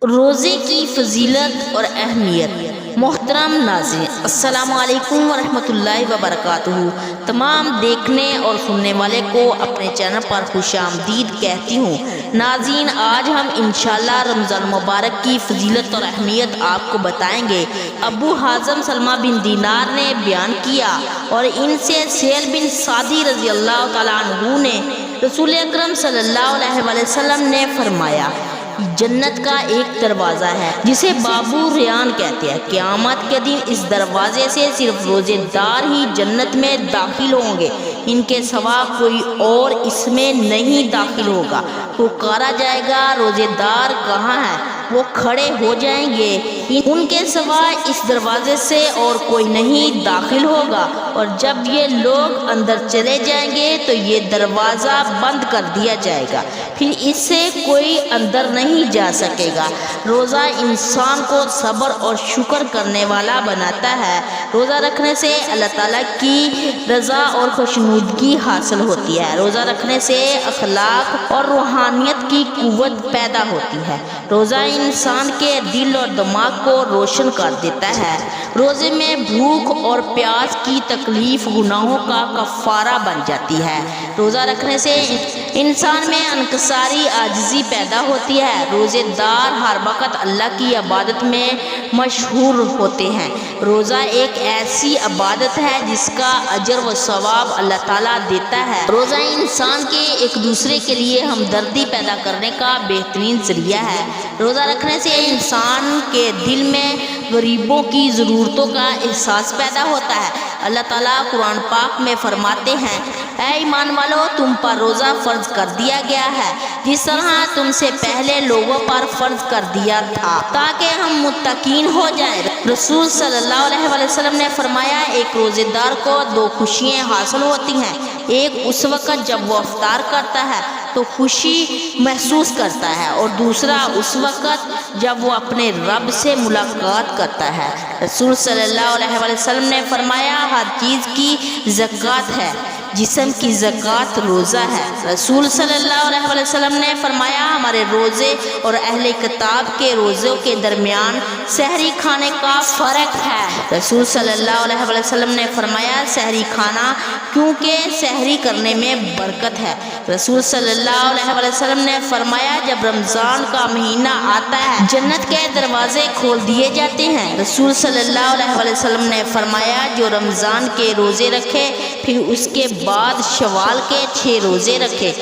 روزے کی فضیلت اور اہمیت۔ محترم ناظرین، السلام علیکم ورحمۃ اللہ وبرکاتہ۔ تمام دیکھنے اور سننے والے کو اپنے چینل پر خوش آمدید کہتی ہوں۔ ناظرین، آج ہم انشاءاللہ رمضان مبارک کی فضیلت اور اہمیت آپ کو بتائیں گے۔ ابو حازم سلمہ بن دینار نے بیان کیا اور ان سے سہیل بن سعدی رضی اللہ تعالیٰ عنہ نے رسول اکرم صلی اللہ علیہ وسلم نے فرمایا، جنت کا ایک دروازہ ہے جسے بابو ریان کہتے ہیں۔ قیامت کے دن اس دروازے سے صرف روزے دار ہی جنت میں داخل ہوں گے، ان کے سوا کوئی اور اس میں نہیں داخل ہوگا۔ پکارا جائے گا، روزے دار کہاں ہیں؟ وہ کھڑے ہو جائیں گے، ان کے سوا اس دروازے سے اور کوئی نہیں داخل ہوگا، اور جب یہ لوگ اندر چلے جائیں گے تو یہ دروازہ بند کر دیا جائے گا، پھر اس سے کوئی اندر نہیں جا سکے گا۔ روزہ انسان کو صبر اور شکر کرنے والا بناتا ہے۔ روزہ رکھنے سے اللہ تعالیٰ کی رضا اور خوشنودگی حاصل ہوتی ہے۔ روزہ رکھنے سے اخلاق اور روحانیت کی قوت پیدا ہوتی ہے۔ روزہ انسان کے دل اور دماغ کو روشن کر دیتا ہے۔ روزے میں بھوک اور پیاس کی تکلیف گناہوں کا کفارہ بن جاتی ہے۔ روزہ رکھنے سے انسان میں انکساری عاجزی پیدا ہوتی ہے۔ روزے دار ہر وقت اللہ کی عبادت میں مشغول ہوتے ہیں۔ روزہ ایک ایسی عبادت ہے جس کا اجر و ثواب اللہ تعالیٰ دیتا ہے۔ روزہ انسان کے ایک دوسرے کے لیے ہمدردی پیدا کرنے کا بہترین ذریعہ ہے۔ روزہ رکھنے سے انسان کے دل میں غریبوں کی ضرورتوں کا احساس پیدا ہوتا ہے۔ اللہ تعالیٰ قرآن پاک میں فرماتے ہیں، اے ایمان والو، تم پر روزہ فرض کر دیا گیا ہے جس طرح تم سے پہلے لوگوں پر فرض کر دیا تھا تاکہ ہم متقین ہو جائیں۔ رسول صلی اللہ علیہ وسلم نے فرمایا، ایک روزے دار کو دو خوشیاں حاصل ہوتی ہیں۔ ایک اس وقت جب وہ افطار کرتا ہے تو خوشی محسوس کرتا ہے، اور دوسرا اس وقت جب وہ اپنے رب سے ملاقات کرتا ہے۔ رسول صلی اللہ علیہ وسلم نے فرمایا، ہر چیز کی زکوٰۃ ہے، جسم کی زکوٰۃ روزہ ہے۔ رسول صلی اللہ علیہ وسلم نے فرمایا، ہمارے روزے اور اہل کتاب کے روزوں کے درمیان سحری کھانے کا فرق ہے۔ رسول صلی اللہ علیہ وسلم نے فرمایا، سحری کھانا کیونکہ سحری کرنے میں برکت ہے۔ رسول صلی اللہ علیہ وسلم نے فرمایا، جب رمضان کا مہینہ آتا ہے جنت کے دروازے کھول دیے جاتے ہیں۔ رسول صلی اللہ علیہ وسلم نے فرمایا، جو رمضان کے روزے رکھے پھر اس کے بعد شوال کے 6 روزے رکھے